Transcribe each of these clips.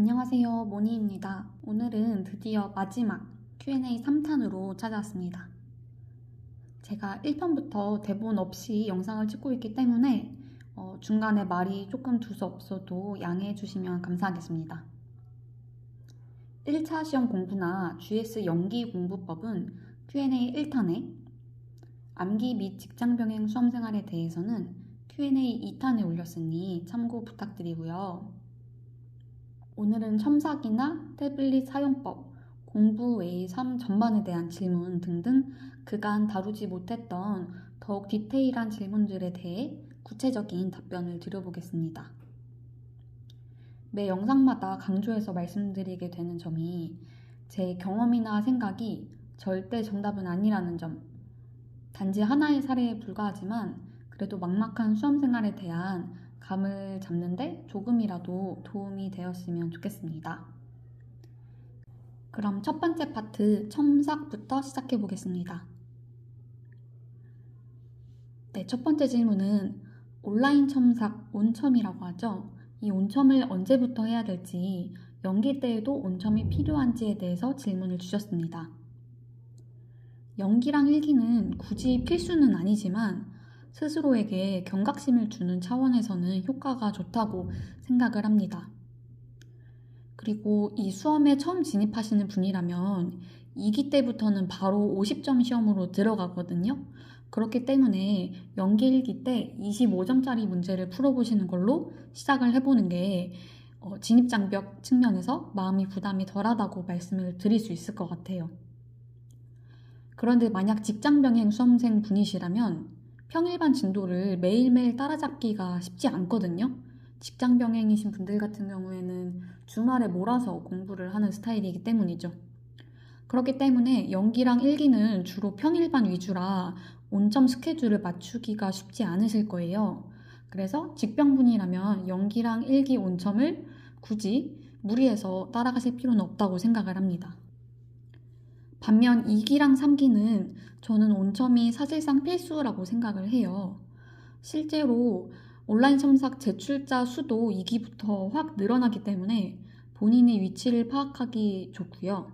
안녕하세요, 모니입니다. 오늘은 드디어 마지막 Q&A 3탄으로 찾아왔습니다. 제가 1편부터 대본 없이 영상을 찍고 있기 때문에 중간에 말이 조금 두서없어도 양해해 주시면 감사하겠습니다. 1차 시험 공부나 GS 연기 공부법은 Q&A 1탄에, 암기 및 직장병행 수험생활에 대해서는 Q&A 2탄에 올렸으니 참고 부탁드리고요. 오늘은 첨삭이나 태블릿 사용법, 공부 외의 삶 전반에 대한 질문 등등 그간 다루지 못했던 더욱 디테일한 질문들에 대해 구체적인 답변을 드려보겠습니다. 매 영상마다 강조해서 말씀드리게 되는 점이 제 경험이나 생각이 절대 정답은 아니라는 점, 단지 하나의 사례에 불과하지만 그래도 막막한 수험생활에 대한 감을 잡는데 조금이라도 도움이 되었으면 좋겠습니다. 그럼 첫 번째 파트 첨삭부터 시작해 보겠습니다. 네, 첫 번째 질문은 온라인 첨삭, 온첨이라고 하죠. 이 온첨을 언제부터 해야 될지, 연기 때에도 온첨이 필요한지에 대해서 질문을 주셨습니다. 연기랑 일기는 굳이 필수는 아니지만 스스로에게 경각심을 주는 차원에서는 효과가 좋다고 생각을 합니다. 그리고 이 수험에 처음 진입하시는 분이라면 2기 때부터는 바로 50점 시험으로 들어가거든요. 그렇기 때문에 연기 1기 때 25점짜리 문제를 풀어보시는 걸로 시작을 해보는 게 진입장벽 측면에서 마음이 부담이 덜하다고 말씀을 드릴 수 있을 것 같아요. 그런데 만약 직장병행 수험생 분이시라면 평일반 진도를 매일매일 따라잡기가 쉽지 않거든요. 직장병행이신 분들 같은 경우에는 주말에 몰아서 공부를 하는 스타일이기 때문이죠. 그렇기 때문에 연기랑 일기는 주로 평일반 위주라 온점 스케줄을 맞추기가 쉽지 않으실 거예요. 그래서 직병분이라면 연기랑 일기 온점을 굳이 무리해서 따라가실 필요는 없다고 생각을 합니다. 반면 2기랑 3기는 저는 온첨이 사실상 필수라고 생각을 해요. 실제로 온라인 첨삭 제출자 수도 2기부터 확 늘어나기 때문에 본인의 위치를 파악하기 좋고요.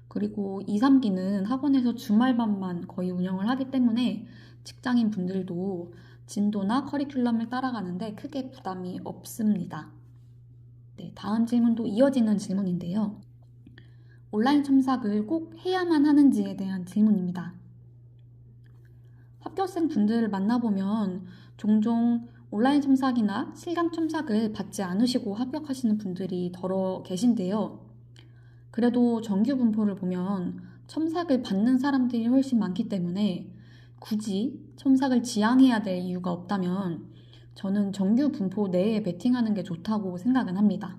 그리고 2, 3기는 학원에서 주말반만 거의 운영을 하기 때문에 직장인 분들도 진도나 커리큘럼을 따라가는데 크게 부담이 없습니다. 네, 다음 질문도 이어지는 질문인데요. 온라인 첨삭을 꼭 해야만 하는지에 대한 질문입니다. 합격생 분들을 만나보면 종종 온라인 첨삭이나 실강 첨삭을 받지 않으시고 합격하시는 분들이 더러 계신데요. 그래도 정규 분포를 보면 첨삭을 받는 사람들이 훨씬 많기 때문에 굳이 첨삭을 지향해야 될 이유가 없다면 저는 정규 분포 내에 베팅하는 게 좋다고 생각은 합니다.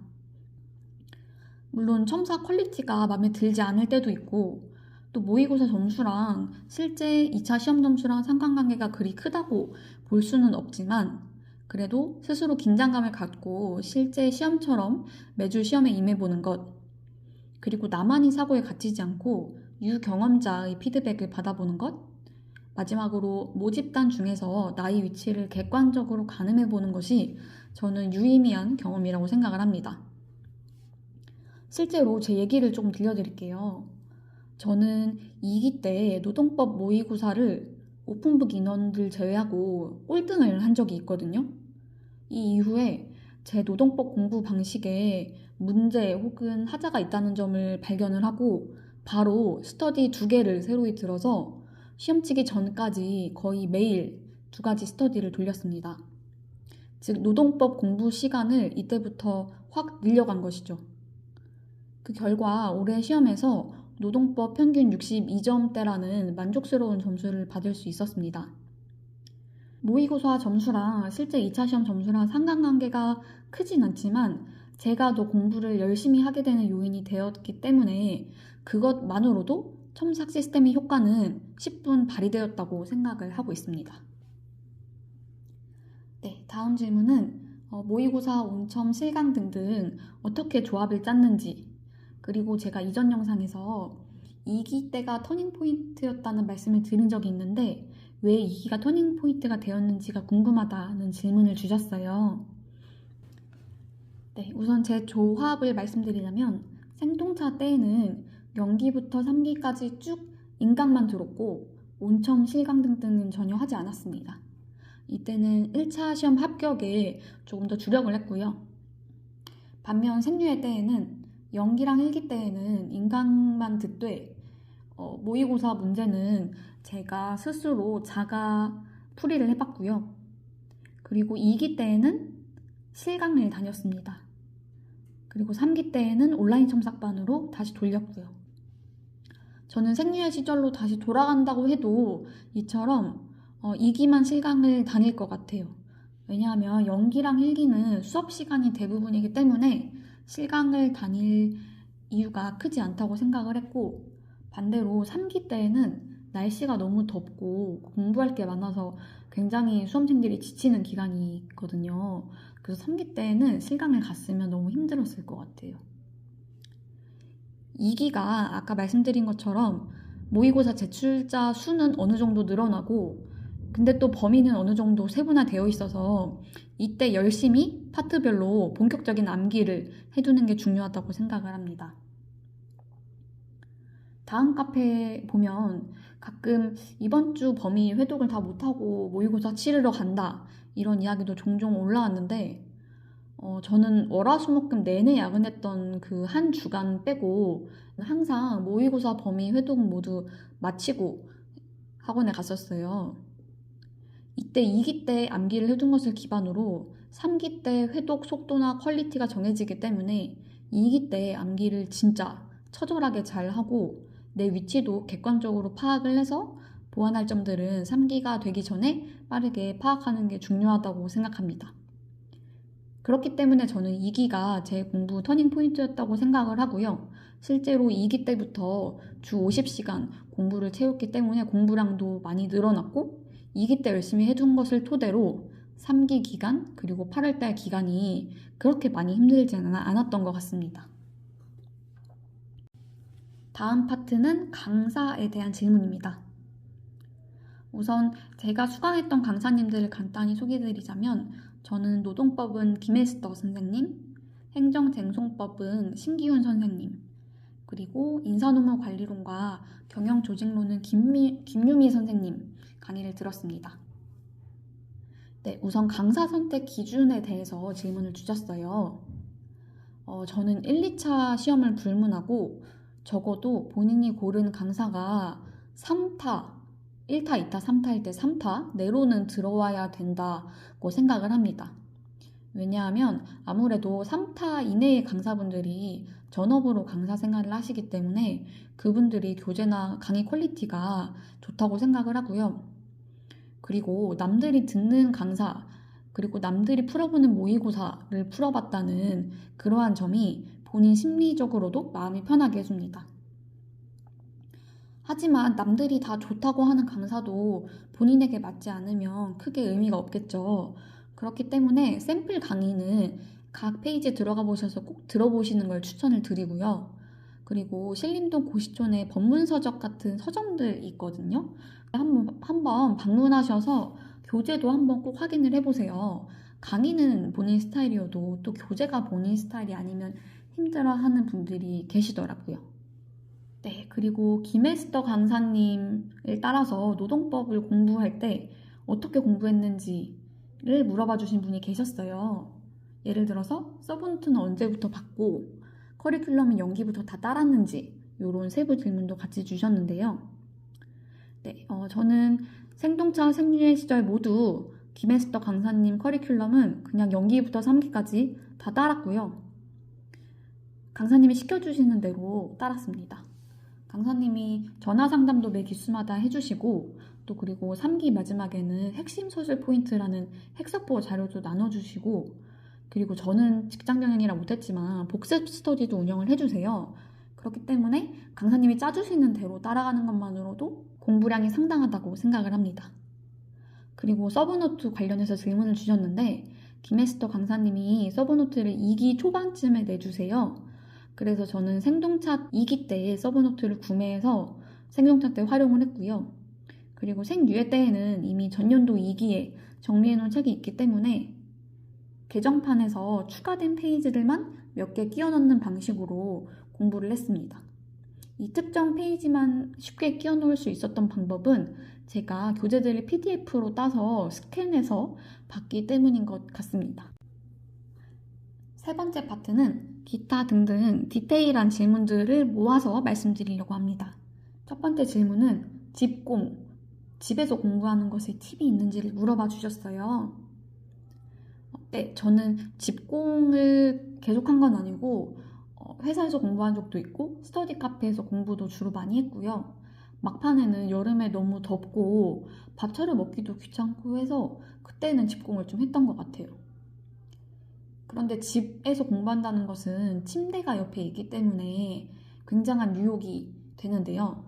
물론 첨삭 퀄리티가 마음에 들지 않을 때도 있고 또 모의고사 점수랑 실제 2차 시험 점수랑 상관관계가 그리 크다고 볼 수는 없지만 그래도 스스로 긴장감을 갖고 실제 시험처럼 매주 시험에 임해보는 것, 그리고 나만이 사고에 갇히지 않고 유경험자의 피드백을 받아보는 것, 마지막으로 모집단 중에서 나의 위치를 객관적으로 가늠해보는 것이 저는 유의미한 경험이라고 생각을 합니다. 실제로 제 얘기를 조금 들려드릴게요. 저는 2기 때 노동법 모의고사를 오픈북 인원들 제외하고 꼴등을 한 적이 있거든요. 이 이후에 제 노동법 공부 방식에 문제 혹은 하자가 있다는 점을 발견을 하고 바로 스터디 2개를 새로이 들어서 시험 치기 전까지 거의 매일 2가지 스터디를 돌렸습니다. 즉 노동법 공부 시간을 이때부터 확 늘려간 것이죠. 그 결과 올해 시험에서 노동법 평균 62점대라는 만족스러운 점수를 받을 수 있었습니다. 모의고사 점수랑 실제 2차 시험 점수랑 상관관계가 크진 않지만 제가 더 공부를 열심히 하게 되는 요인이 되었기 때문에 그것만으로도 첨삭 시스템의 효과는 10분 발휘되었다고 생각을 하고 있습니다. 네, 다음 질문은 모의고사, 온첨, 실강 등등 어떻게 조합을 짰는지, 그리고 제가 이전 영상에서 2기 때가 터닝포인트였다는 말씀을 드린 적이 있는데 왜 2기가 터닝포인트가 되었는지가 궁금하다는 질문을 주셨어요. 네, 우선 제 조합을 말씀드리자면 생동차 때에는 연기부터 3기까지 쭉 인강만 들었고 온청, 실강 등등은 전혀 하지 않았습니다. 이때는 1차 시험 합격에 조금 더 주력을 했고요. 반면 생유의 때에는 연기랑 일기 때에는 인강만 듣되 모의고사 문제는 제가 스스로 자가 풀이를 해봤고요. 그리고 2기 때에는 실강을 다녔습니다. 그리고 3기 때에는 온라인 첨삭반으로 다시 돌렸고요. 저는 생유의 시절로 다시 돌아간다고 해도 이처럼 2기만 실강을 다닐 것 같아요. 왜냐하면 연기랑 일기는 수업 시간이 대부분이기 때문에 실강을 다닐 이유가 크지 않다고 생각을 했고, 반대로 3기 때에는 날씨가 너무 덥고 공부할 게 많아서 굉장히 수험생들이 지치는 기간이 있거든요. 그래서 3기 때에는 실강을 갔으면 너무 힘들었을 것 같아요. 2기가 아까 말씀드린 것처럼 모의고사 제출자 수는 어느 정도 늘어나고, 근데 또 범위는 어느 정도 세분화되어 있어서 이때 열심히 파트별로 본격적인 암기를 해두는 게 중요하다고 생각을 합니다. 다음 카페에 보면 가끔 이번 주 범위 회독을 다 못하고 모의고사 치르러 간다 이런 이야기도 종종 올라왔는데, 저는 월화수목금 내내 야근했던 그 한 주간 빼고 항상 모의고사 범위 회독 모두 마치고 학원에 갔었어요. 이때 2기 때 암기를 해둔 것을 기반으로 3기 때 회독 속도나 퀄리티가 정해지기 때문에 2기 때 암기를 진짜 처절하게 잘 하고 내 위치도 객관적으로 파악을 해서 보완할 점들은 3기가 되기 전에 빠르게 파악하는 게 중요하다고 생각합니다. 그렇기 때문에 저는 2기가 제 공부 터닝 포인트였다고 생각을 하고요. 실제로 2기 때부터 주 50시간 공부를 채웠기 때문에 공부량도 많이 늘어났고, 2기 때 열심히 해둔 것을 토대로 3기 기간 그리고 8월달 기간이 그렇게 많이 힘들지는 않았던 것 같습니다. 다음 파트는 강사에 대한 질문입니다. 우선 제가 수강했던 강사님들을 간단히 소개해드리자면, 저는 노동법은 김혜스터 선생님, 행정쟁송법은 심기훈 선생님, 그리고 인사노무관리론과 경영조직론은 김유미 선생님 강의를 들었습니다. 네, 우선 강사 선택 기준에 대해서 질문을 주셨어요. 저는 1, 2차 시험을 불문하고 적어도 본인이 고른 강사가 3타, 1타, 2타, 3타일 때 3타 내로는 들어와야 된다고 생각을 합니다. 왜냐하면 아무래도 3타 이내의 강사분들이 전업으로 강사 생활을 하시기 때문에 그분들이 교재나 강의 퀄리티가 좋다고 생각을 하고요. 그리고 남들이 듣는 강사, 그리고 남들이 풀어보는 모의고사를 풀어봤다는 그러한 점이 본인 심리적으로도 마음이 편하게 해줍니다. 하지만 남들이 다 좋다고 하는 강사도 본인에게 맞지 않으면 크게 의미가 없겠죠. 그렇기 때문에 샘플 강의는 각 페이지에 들어가 보셔서 꼭 들어보시는 걸 추천을 드리고요. 그리고 신림동 고시촌에 법문서적 같은 서점들 있거든요. 한번 방문하셔서 교재도 한번 꼭 확인을 해보세요. 강의는 본인 스타일이어도 또 교재가 본인 스타일이 아니면 힘들어하는 분들이 계시더라고요. 네, 그리고 김혜스터 강사님을 따라서 노동법을 공부할 때 어떻게 공부했는지를 물어봐 주신 분이 계셨어요. 예를 들어서 서브노트는 언제부터 받고 커리큘럼은 연기부터 다 따랐는지 이런 세부 질문도 같이 주셨는데요. 네, 저는 생동차 생유의 시절 모두 김혜스터 강사님 커리큘럼은 그냥 연기부터 3기까지 다 따랐고요. 강사님이 시켜주시는 대로 따랐습니다. 강사님이 전화 상담도 매 기수마다 해주시고, 또 그리고 3기 마지막에는 핵심 서술 포인트라는 핵사포 자료도 나눠주시고, 그리고 저는 직장 경영이라 못했지만 복습 스터디도 운영을 해주세요. 그렇기 때문에 강사님이 짜주시는 대로 따라가는 것만으로도 공부량이 상당하다고 생각을 합니다. 그리고 서브노트 관련해서 질문을 주셨는데, 김혜스터 강사님이 서브노트를 2기 초반쯤에 내주세요. 그래서 저는 생동차 2기 때 서브노트를 구매해서 생동차 때 활용을 했고요. 그리고 생유예 때에는 이미 전년도 2기에 정리해놓은 책이 있기 때문에 개정판에서 추가된 페이지들만 몇 개 끼워 넣는 방식으로 공부를 했습니다. 이 특정 페이지만 쉽게 끼워 넣을 수 있었던 방법은 제가 교재들을 PDF로 따서 스캔해서 봤기 때문인 것 같습니다. 세 번째 파트는 기타 등등 디테일한 질문들을 모아서 말씀드리려고 합니다. 첫 번째 질문은 집에서 공부하는 것에 팁이 있는지를 물어봐 주셨어요. 네, 저는 집공을 계속한 건 아니고 회사에서 공부한 적도 있고 스터디 카페에서 공부도 주로 많이 했고요. 막판에는 여름에 너무 덥고 밥 차려 먹기도 귀찮고 해서 그때는 집공을 좀 했던 것 같아요. 그런데 집에서 공부한다는 것은 침대가 옆에 있기 때문에 굉장한 유혹이 되는데요.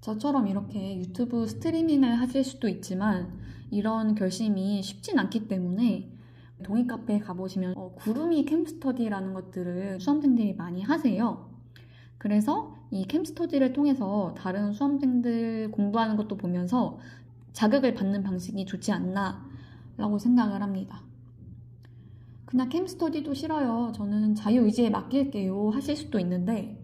저처럼 이렇게 유튜브 스트리밍을 하실 수도 있지만 이런 결심이 쉽진 않기 때문에 동의 카페에 가보시면 구름이 캠스터디라는 것들을 수험생들이 많이 하세요. 그래서 이 캠스터디를 통해서 다른 수험생들 공부하는 것도 보면서 자극을 받는 방식이 좋지 않나 라고 생각을 합니다. 그냥 캠스터디도 싫어요. 저는 자유의지에 맡길게요 하실 수도 있는데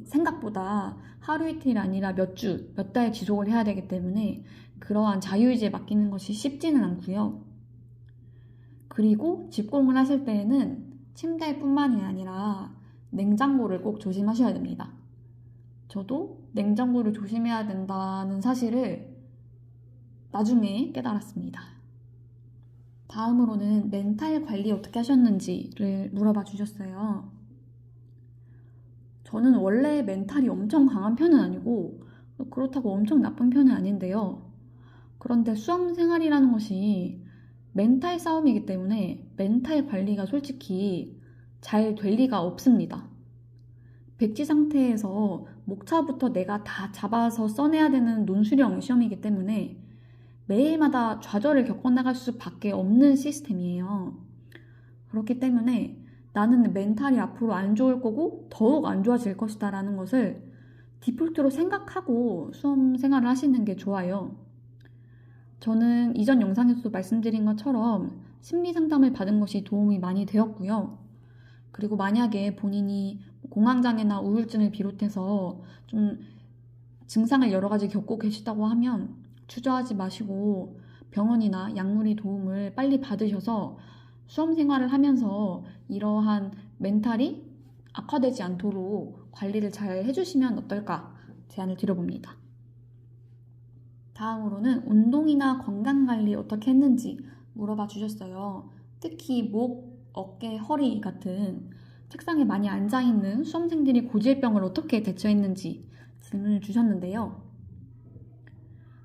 생각보다 하루 이틀이 아니라 몇 주, 몇 달 지속을 해야 되기 때문에 그러한 자유의지에 맡기는 것이 쉽지는 않고요. 그리고 집공을 하실 때에는 침대뿐만이 아니라 냉장고를 꼭 조심하셔야 됩니다. 저도 냉장고를 조심해야 된다는 사실을 나중에 깨달았습니다. 다음으로는 멘탈 관리 어떻게 하셨는지를 물어봐 주셨어요. 저는 원래 멘탈이 엄청 강한 편은 아니고 그렇다고 엄청 나쁜 편은 아닌데요. 그런데 수험 생활이라는 것이 멘탈 싸움이기 때문에 멘탈 관리가 솔직히 잘 될 리가 없습니다. 백지 상태에서 목차부터 내가 다 잡아서 써내야 되는 논술형 시험이기 때문에 매일마다 좌절을 겪어나갈 수밖에 없는 시스템이에요. 그렇기 때문에 나는 멘탈이 앞으로 안 좋을 거고 더욱 안 좋아질 것이다 라는 것을 디폴트로 생각하고 수험 생활을 하시는 게 좋아요. 저는 이전 영상에서도 말씀드린 것처럼 심리 상담을 받은 것이 도움이 많이 되었고요. 그리고 만약에 본인이 공황장애나 우울증을 비롯해서 좀 증상을 여러 가지 겪고 계시다고 하면 주저하지 마시고 병원이나 약물의 도움을 빨리 받으셔서 수험 생활을 하면서 이러한 멘탈이 악화되지 않도록 관리를 잘 해주시면 어떨까 제안을 드려봅니다. 다음으로는 운동이나 건강관리 어떻게 했는지 물어봐 주셨어요. 특히 목, 어깨, 허리 같은 책상에 많이 앉아있는 수험생들이 고질병을 어떻게 대처했는지 질문을 주셨는데요.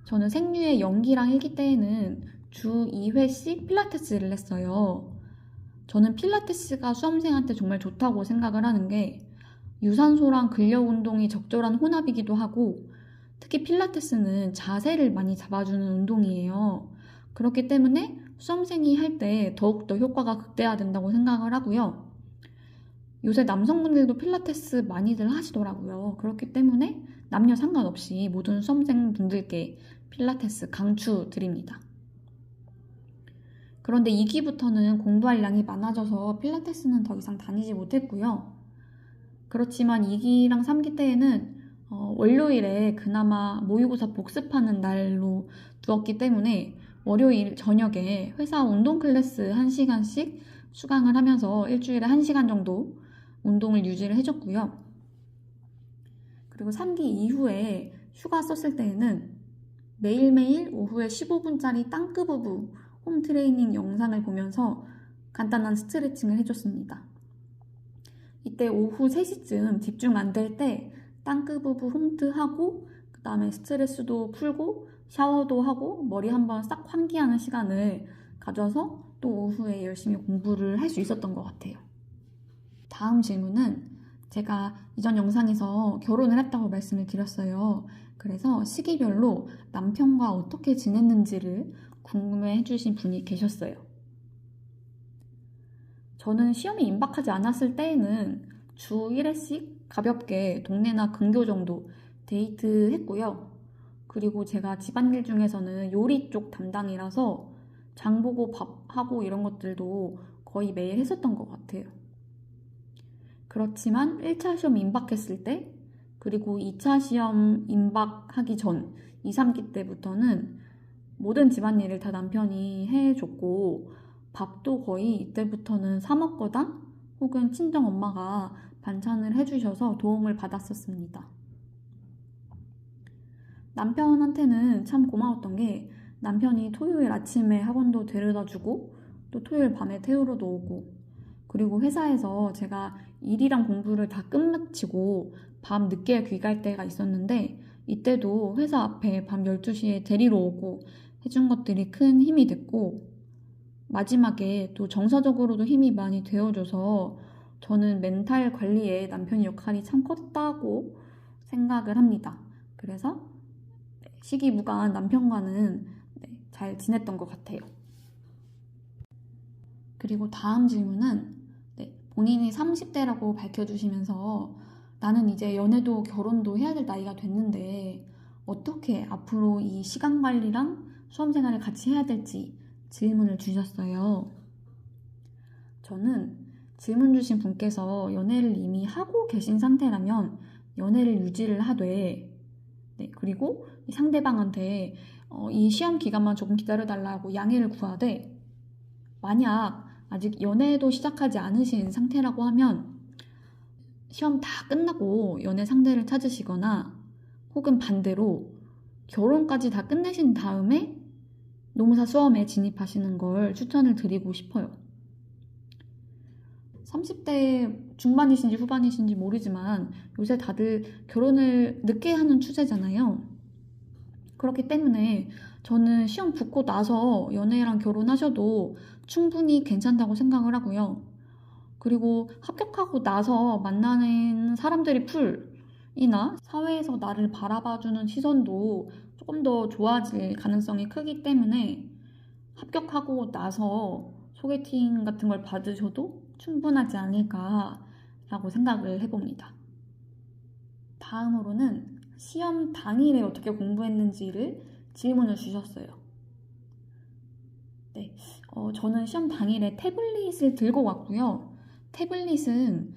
저는 생류의 연기랑 일기 때에는 주 2회씩 필라테스를 했어요. 저는 필라테스가 수험생한테 정말 좋다고 생각을 하는 게 유산소랑 근력 운동이 적절한 혼합이기도 하고 특히 필라테스는 자세를 많이 잡아주는 운동이에요. 그렇기 때문에 수험생이 할 때 더욱더 효과가 극대화된다고 생각을 하고요. 요새 남성분들도 필라테스 많이들 하시더라고요. 그렇기 때문에 남녀 상관없이 모든 수험생분들께 필라테스 강추드립니다. 그런데 2기부터는 공부할 양이 많아져서 필라테스는 더 이상 다니지 못했고요. 그렇지만 2기랑 3기 때에는 월요일에 그나마 모의고사 복습하는 날로 두었기 때문에 월요일 저녁에 회사 운동 클래스 1시간씩 수강을 하면서 일주일에 1시간 정도 운동을 유지를 해줬고요. 그리고 3기 이후에 휴가 썼을 때에는 매일매일 오후에 15분짜리 땅끄부부 홈트레이닝 영상을 보면서 간단한 스트레칭을 해줬습니다. 이때 오후 3시쯤 집중 안 될 때 땅끄부부 홈트하고 그 다음에 스트레스도 풀고 샤워도 하고 머리 한번 싹 환기하는 시간을 가져서 또 오후에 열심히 공부를 할 수 있었던 것 같아요. 다음 질문은 제가 이전 영상에서 결혼을 했다고 말씀을 드렸어요. 그래서 시기별로 남편과 어떻게 지냈는지를 궁금해 해주신 분이 계셨어요. 저는 시험이 임박하지 않았을 때에는 주 1회씩 가볍게 동네나 근교 정도 데이트 했고요. 그리고 제가 집안일 중에서는 요리 쪽 담당이라서 장 보고 밥하고 이런 것들도 거의 매일 했었던 것 같아요. 그렇지만 1차 시험 임박했을 때, 그리고 2차 시험 임박하기 전 2, 3기 때부터는 모든 집안일을 다 남편이 해줬고, 밥도 거의 이때부터는 사 먹거나 혹은 친정 엄마가 반찬을 해주셔서 도움을 받았었습니다. 남편한테는 참 고마웠던 게, 남편이 토요일 아침에 학원도 데려다주고 또 토요일 밤에 태우러도 오고, 그리고 회사에서 제가 일이랑 공부를 다 끝마치고 밤 늦게 귀갈 때가 있었는데, 이때도 회사 앞에 밤 12시에 데리러 오고 해준 것들이 큰 힘이 됐고, 마지막에 또 정서적으로도 힘이 많이 되어줘서 저는 멘탈 관리에 남편의 역할이 참 컸다고 생각을 합니다. 그래서 시기무가한 남편과는 잘 지냈던 것 같아요. 그리고 다음 질문은 본인이 30대라고 밝혀주시면서 나는 이제 연애도 결혼도 해야 될 나이가 됐는데 어떻게 앞으로 이 시간 관리랑 수험 생활을 같이 해야 될지 질문을 주셨어요. 저는 질문 주신 분께서 연애를 이미 하고 계신 상태라면 연애를 유지를 하되, 그리고 상대방한테 이 시험 기간만 조금 기다려달라고 양해를 구하되, 만약 아직 연애도 시작하지 않으신 상태라고 하면 시험 다 끝나고 연애 상대를 찾으시거나, 혹은 반대로 결혼까지 다 끝내신 다음에 노무사 수험에 진입하시는 걸 추천을 드리고 싶어요. 30대 중반이신지 후반이신지 모르지만 요새 다들 결혼을 늦게 하는 추세잖아요. 그렇기 때문에 저는 시험 붙고 나서 연애랑 결혼하셔도 충분히 괜찮다고 생각을 하고요. 그리고 합격하고 나서 만나는 사람들이 풀이나 사회에서 나를 바라봐주는 시선도 조금 더 좋아질 가능성이 크기 때문에 합격하고 나서 소개팅 같은 걸 받으셔도 충분하지 않을까라고 생각을 해봅니다. 다음으로는 시험 당일에 어떻게 공부했는지를 질문을 주셨어요. 저는 시험 당일에 태블릿을 들고 왔고요. 태블릿은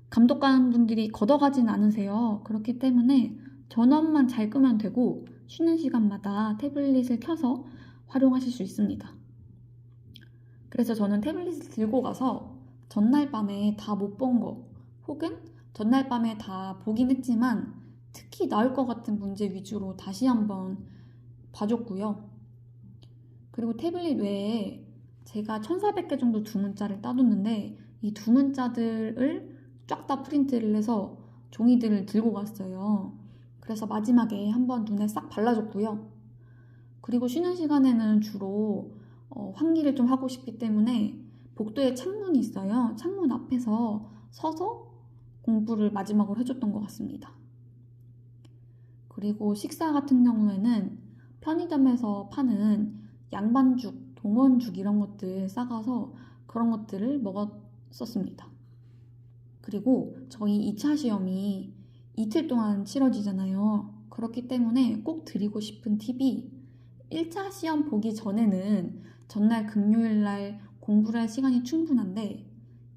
감독관분들이 걷어가진 않으세요. 그렇기 때문에 전원만 잘 끄면 되고 쉬는 시간마다 태블릿을 켜서 활용하실 수 있습니다. 그래서 저는 태블릿을 들고 가서 전날 밤에 다 못 본 거, 혹은 전날 밤에 다 보긴 했지만 특히 나올 것 같은 문제 위주로 다시 한번 봐줬고요. 그리고 태블릿 외에 제가 1400개 정도 두문자를 따뒀는데 이 두문자들을 쫙 다 프린트를 해서 종이들을 들고 갔어요. 그래서 마지막에 한번 눈에 싹 발라줬고요. 그리고 쉬는 시간에는 주로 환기를 좀 하고 싶기 때문에 복도에 창문이 있어요. 창문 앞에서 서서 공부를 마지막으로 해줬던 것 같습니다. 그리고 식사 같은 경우에는 편의점에서 파는 양반죽, 동원죽 이런 것들 싸가서 그런 것들을 먹었었습니다. 그리고 저희 2차 시험이 이틀 동안 치러지잖아요. 그렇기 때문에 꼭 드리고 싶은 팁이 1차 시험 보기 전에는 전날 금요일날 공부를 할 시간이 충분한데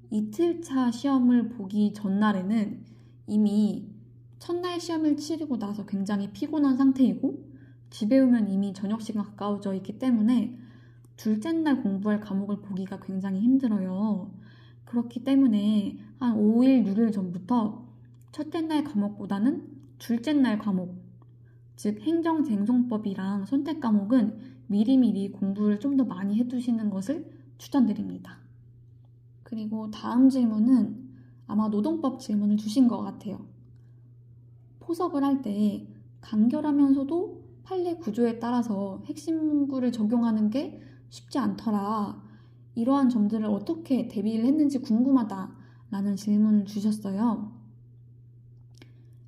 이틀차 시험을 보기 전날에는 이미 첫날 시험을 치르고 나서 굉장히 피곤한 상태이고 집에 오면 이미 저녁 시간 가까워져 있기 때문에 둘째 날 공부할 과목을 보기가 굉장히 힘들어요. 그렇기 때문에 한 5일, 6일 전부터 첫째 날 과목보다는 둘째 날 과목, 즉 행정쟁송법이랑 선택 과목은 미리미리 공부를 좀 더 많이 해두시는 것을 추천드립니다. 그리고 다음 질문은 아마 노동법 질문을 주신 것 같아요. 포섭을 할 때 간결하면서도 판례 구조에 따라서 핵심 문구를 적용하는 게 쉽지 않더라. 이러한 점들을 어떻게 대비를 했는지 궁금하다라는 질문을 주셨어요.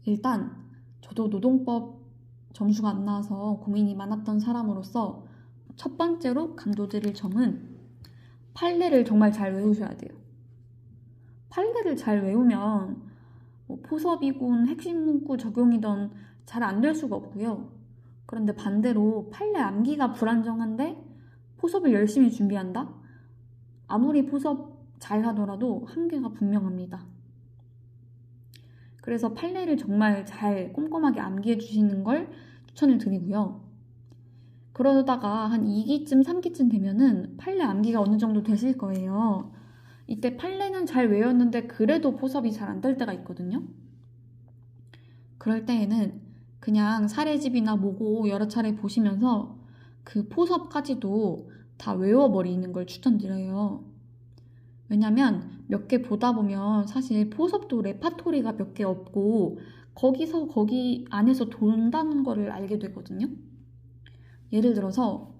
일단 저도 노동법 점수가 안 나와서 고민이 많았던 사람으로서 첫 번째로 강조드릴 점은 판례를 정말 잘 외우셔야 돼요. 판례를 잘 외우면 포섭이군 핵심 문구 적용이던 잘 안 될 수가 없고요. 그런데 반대로 판례 암기가 불안정한데 포섭을 열심히 준비한다? 아무리 포섭 잘 하더라도 한계가 분명합니다. 그래서 판례를 정말 잘 꼼꼼하게 암기해 주시는 걸 추천을 드리고요. 그러다가 한 2기쯤, 3기쯤 되면은 판례 암기가 어느 정도 되실 거예요. 이때 판례는 잘 외웠는데 그래도 포섭이 잘 안 될 때가 있거든요. 그럴 때에는 그냥 사례집이나 모고 여러 차례 보시면서 그 포섭까지도 다 외워버리는 걸 추천드려요. 왜냐면 몇 개 보다 보면 사실 포섭도 레파토리가 몇 개 없고 거기서 거기 안에서 돈다는 거를 알게 되거든요. 예를 들어서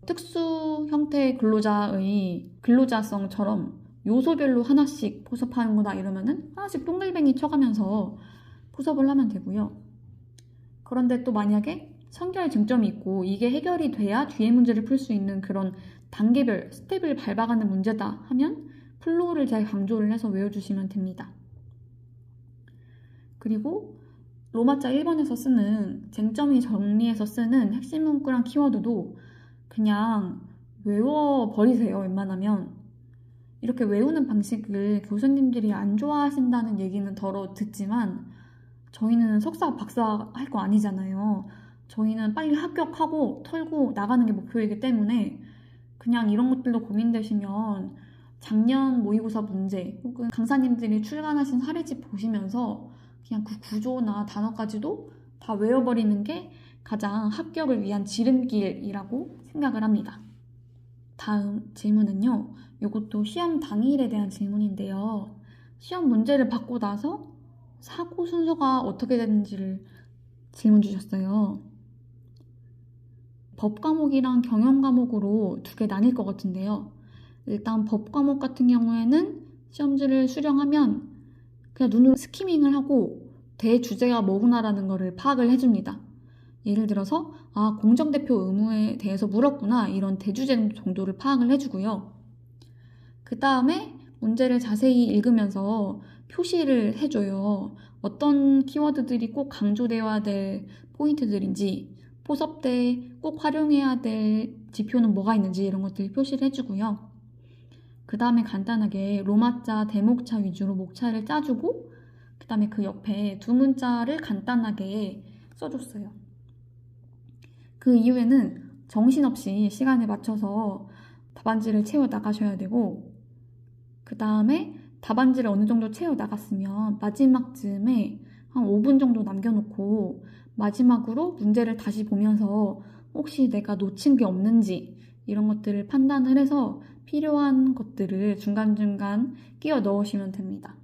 특수 형태의 근로자의 근로자성처럼 요소별로 하나씩 포섭하는 거다 이러면은 하나씩 동글뱅이 쳐가면서 포섭을 하면 되고요. 그런데 또 만약에 성결 쟁점이 있고 이게 해결이 돼야 뒤에 문제를 풀 수 있는 그런 단계별 스텝을 밟아가는 문제다 하면 플로우를 잘 강조를 해서 외워주시면 됩니다. 그리고 로마자 1번에서 쓰는 쟁점이 정리해서 쓰는 핵심 문구랑 키워드도 그냥 외워버리세요. 웬만하면. 이렇게 외우는 방식을 교수님들이 안 좋아하신다는 얘기는 덜어 듣지만 저희는 석사, 박사 할 거 아니잖아요. 저희는 빨리 합격하고 털고 나가는 게 목표이기 때문에 그냥 이런 것들도 고민되시면 작년 모의고사 문제 혹은 강사님들이 출간하신 사례집 보시면서 그냥 그 구조나 단어까지도 다 외워버리는 게 가장 합격을 위한 지름길이라고 생각을 합니다. 다음 질문은요. 이것도 시험 당일에 대한 질문인데요. 시험 문제를 받고 나서 사고 순서가 어떻게 되는지를 질문 주셨어요. 법 과목이랑 경영 과목으로 두 개 나뉠 것 같은데요. 일단 법 과목 같은 경우에는 시험지를 수령하면 그냥 눈으로 스키밍을 하고 대주제가 뭐구나라는 거를 파악을 해줍니다. 예를 들어서 공정대표 의무에 대해서 물었구나 이런 대주제 정도를 파악을 해주고요. 그 다음에 문제를 자세히 읽으면서 표시를 해줘요. 어떤 키워드들이 꼭 강조되어야 될 포인트들인지 포섭 때 꼭 활용해야 될 지표는 뭐가 있는지 이런 것들 표시를 해주고요. 그 다음에 간단하게 로마자, 대목차 위주로 목차를 짜주고 그 다음에 그 옆에 두 문자를 간단하게 써줬어요. 그 이후에는 정신없이 시간에 맞춰서 답안지를 채워 나가셔야 되고 그 다음에 답안지를 어느 정도 채워 나갔으면 마지막쯤에 한 5분 정도 남겨놓고 마지막으로 문제를 다시 보면서 혹시 내가 놓친 게 없는지 이런 것들을 판단을 해서 필요한 것들을 중간중간 끼워 넣으시면 됩니다.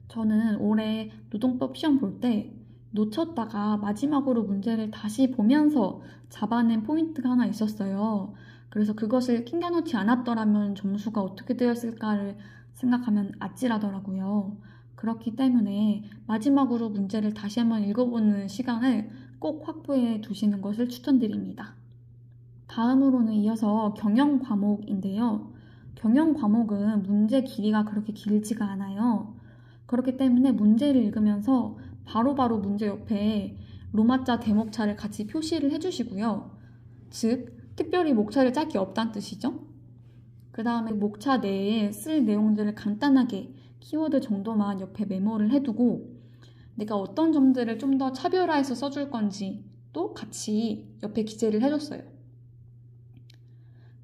저는 올해 노동법 시험 볼 때 놓쳤다가 마지막으로 문제를 다시 보면서 잡아낸 포인트가 하나 있었어요. 그래서 그것을 낑겨놓지 않았더라면 점수가 어떻게 되었을까를 생각하면 아찔하더라고요. 그렇기 때문에 마지막으로 문제를 다시 한번 읽어보는 시간을 꼭 확보해 두시는 것을 추천드립니다. 다음으로는 이어서 경영 과목인데요. 경영 과목은 문제 길이가 그렇게 길지가 않아요. 그렇기 때문에 문제를 읽으면서 바로바로 문제 옆에 로마자 대목차를 같이 표시를 해주시고요. 즉, 특별히 목차를 짤 게 없다는 뜻이죠. 그 다음에 목차 내에 쓸 내용들을 간단하게 키워드 정도만 옆에 메모를 해두고 내가 어떤 점들을 좀 더 차별화해서 써줄 건지 또 같이 옆에 기재를 해줬어요.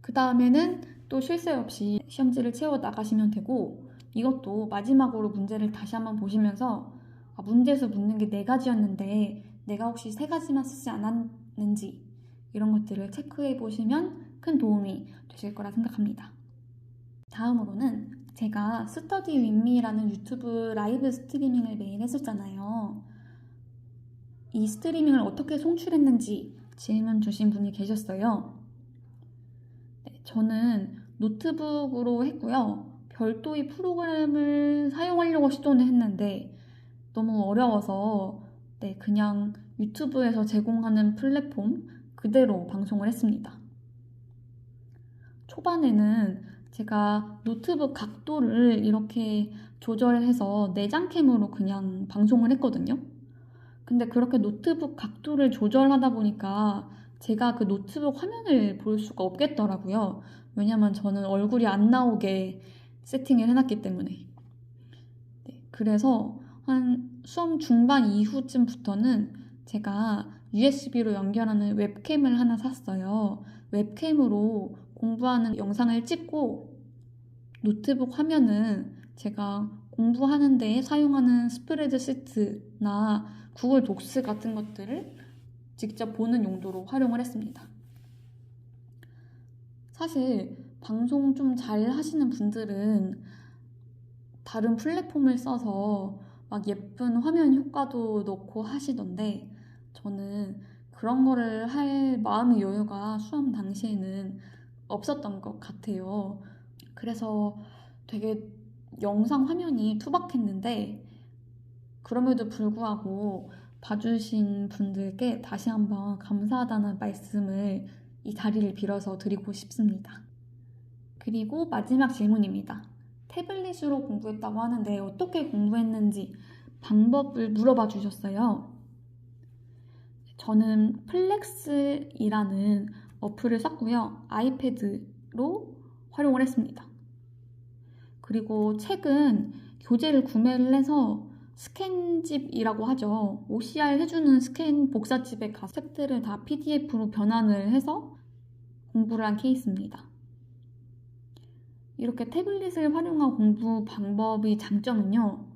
그 다음에는 또 쉴 새 없이 시험지를 채워 나가시면 되고 이것도 마지막으로 문제를 다시 한번 보시면서 문제에서 묻는 게 4가지였는데 내가 혹시 3가지만 쓰지 않았는지 이런 것들을 체크해 보시면 큰 도움이 되실 거라 생각합니다. 다음으로는 제가 스터디 윗미라는 유튜브 라이브 스트리밍을 매일 했었잖아요. 이 스트리밍을 어떻게 송출했는지 질문 주신 분이 계셨어요. 네, 저는 노트북으로 했고요. 별도의 프로그램을 사용하려고 시도는 했는데 너무 어려워서 그냥 유튜브에서 제공하는 플랫폼 그대로 방송을 했습니다. 초반에는 제가 노트북 각도를 이렇게 조절해서 내장캠으로 그냥 방송을 했거든요. 근데 그렇게 노트북 각도를 조절하다 보니까 제가 그 노트북 화면을 볼 수가 없겠더라고요. 왜냐면 저는 얼굴이 안 나오게 세팅을 해놨기 때문에. 네, 그래서 한 수업 중반 이후쯤부터는 제가 USB로 연결하는 웹캠을 하나 샀어요. 웹캠으로 공부하는 영상을 찍고 노트북 화면은 제가 공부하는 데에 사용하는 스프레드시트나 구글 독스 같은 것들을 직접 보는 용도로 활용을 했습니다. 사실 방송 좀 잘 하시는 분들은 다른 플랫폼을 써서 막 예쁜 화면 효과도 넣고 하시던데 저는 그런 거를 할 마음의 여유가 수험 당시에는 없었던 것 같아요. 그래서 되게 영상 화면이 투박했는데 그럼에도 불구하고 봐주신 분들께 다시 한번 감사하다는 말씀을 이 자리를 빌어서 드리고 싶습니다. 그리고 마지막 질문입니다. 태블릿으로 공부했다고 하는데 어떻게 공부했는지 방법을 물어봐 주셨어요. 저는 플렉스이라는 어플을 썼고요. 아이패드로 활용을 했습니다. 그리고 책은 교재를 구매를 해서 스캔집이라고 하죠. OCR 해주는 스캔 복사집에 가서 책들을 다 PDF로 변환을 해서 공부를 한 케이스입니다. 이렇게 태블릿을 활용한 공부 방법의 장점은요.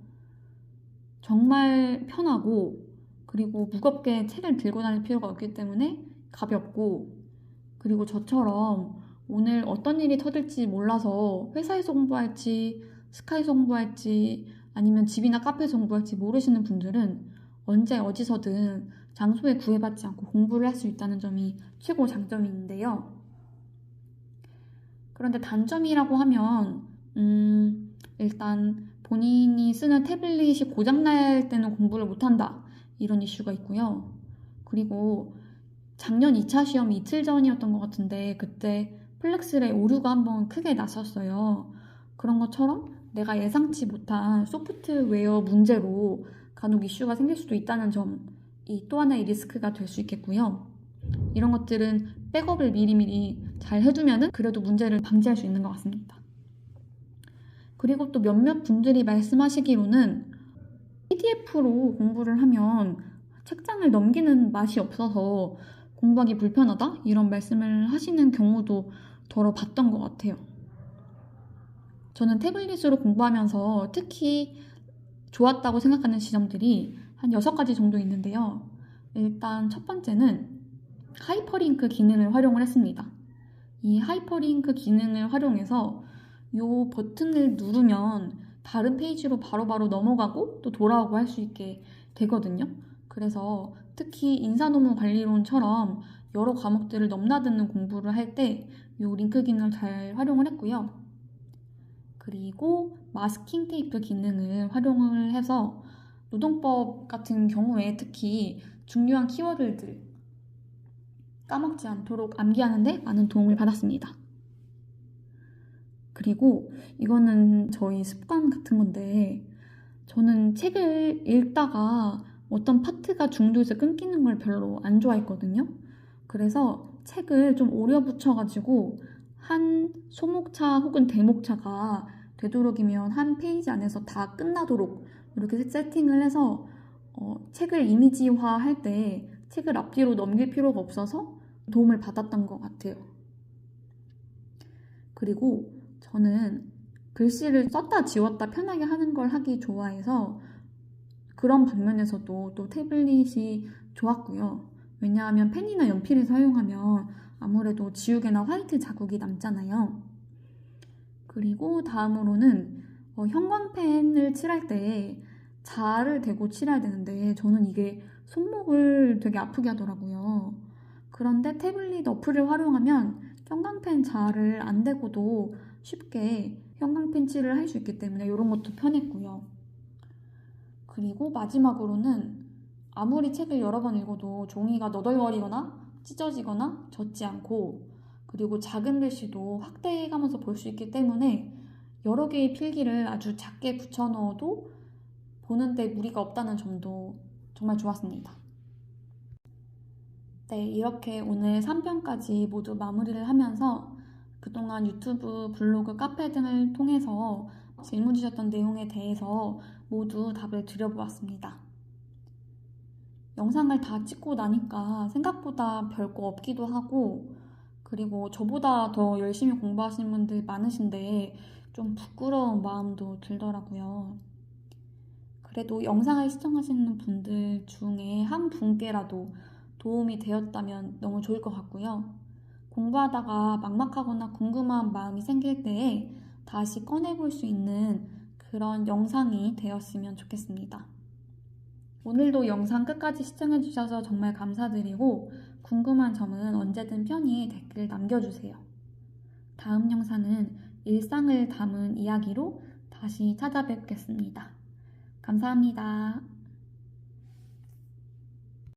정말 편하고 그리고 무겁게 책을 들고 다닐 필요가 없기 때문에 가볍고 그리고 저처럼 오늘 어떤 일이 터질지 몰라서 회사에서 공부할지 스카이에서 공부할지 아니면 집이나 카페에서 공부할지 모르시는 분들은 언제 어디서든 장소에 구애받지 않고 공부를 할 수 있다는 점이 최고 장점인데요. 그런데 단점이라고 하면 일단 본인이 쓰는 태블릿이 고장날 때는 공부를 못한다 이런 이슈가 있고요. 그리고 작년 2차 시험이 이틀 전이었던 것 같은데 그때 플렉스에 오류가 한번 크게 났었어요. 그런 것처럼 내가 예상치 못한 소프트웨어 문제로 간혹 이슈가 생길 수도 있다는 점이 또 하나의 리스크가 될 수 있겠고요. 이런 것들은 백업을 미리미리 잘 해두면은 그래도 문제를 방지할 수 있는 것 같습니다. 그리고 또 몇몇 분들이 말씀하시기로는 PDF로 공부를 하면 책장을 넘기는 맛이 없어서 공부하기 불편하다? 이런 말씀을 하시는 경우도 더러 봤던 것 같아요. 저는 태블릿으로 공부하면서 특히 좋았다고 생각하는 지점들이 한 6가지 정도 있는데요. 일단 첫 번째는 하이퍼링크 기능을 활용을 했습니다. 이 하이퍼링크 기능을 활용해서 이 버튼을 누르면 다른 페이지로 바로바로 넘어가고 또 돌아오고 할 수 있게 되거든요. 그래서 특히 인사논문 관리론처럼 여러 과목들을 넘나드는 공부를 할 때 이 링크 기능을 잘 활용을 했고요. 그리고 마스킹 테이프 기능을 활용을 해서 노동법 같은 경우에 특히 중요한 키워드들 까먹지 않도록 암기하는 데 많은 도움을 받았습니다. 그리고 이거는 저희 습관 같은 건데 저는 책을 읽다가 어떤 파트가 중도에서 끊기는 걸 별로 안 좋아했거든요. 그래서 책을 좀 오려 붙여가지고 한 소목차 혹은 대목차가 되도록이면 한 페이지 안에서 다 끝나도록 이렇게 세팅을 해서 책을 이미지화 할 때 책을 앞뒤로 넘길 필요가 없어서 도움을 받았던 것 같아요. 그리고 저는 글씨를 썼다 지웠다 편하게 하는 걸 하기 좋아해서 그런 방면에서도 또 태블릿이 좋았고요. 왜냐하면 펜이나 연필을 사용하면 아무래도 지우개나 화이트 자국이 남잖아요. 그리고 다음으로는 형광펜을 칠할 때 자를 대고 칠해야 되는데 저는 이게 손목을 되게 아프게 하더라고요. 그런데 태블릿 어플을 활용하면 형광펜 자를 안 대고도 쉽게 형광펜 칠을 할 수 있기 때문에 이런 것도 편했고요. 그리고 마지막으로는 아무리 책을 여러 번 읽어도 종이가 너덜거리거나 찢어지거나 젖지 않고 그리고 작은 글씨도 확대해가면서 볼 수 있기 때문에 여러 개의 필기를 아주 작게 붙여 넣어도 보는데 무리가 없다는 점도 정말 좋았습니다. 네, 이렇게 오늘 3편까지 모두 마무리를 하면서 그동안 유튜브, 블로그, 카페 등을 통해서 질문 주셨던 내용에 대해서 모두 답을 드려보았습니다. 영상을 다 찍고 나니까 생각보다 별거 없기도 하고, 그리고 저보다 더 열심히 공부하시는 분들 많으신데 좀 부끄러운 마음도 들더라고요. 그래도 영상을 시청하시는 분들 중에 한 분께라도 도움이 되었다면 너무 좋을 것 같고요. 공부하다가 막막하거나 궁금한 마음이 생길 때에 다시 꺼내볼 수 있는 그런 영상이 되었으면 좋겠습니다. 오늘도 영상 끝까지 시청해주셔서 정말 감사드리고 궁금한 점은 언제든 편히 댓글 남겨주세요. 다음 영상은 일상을 담은 이야기로 다시 찾아뵙겠습니다. 감사합니다.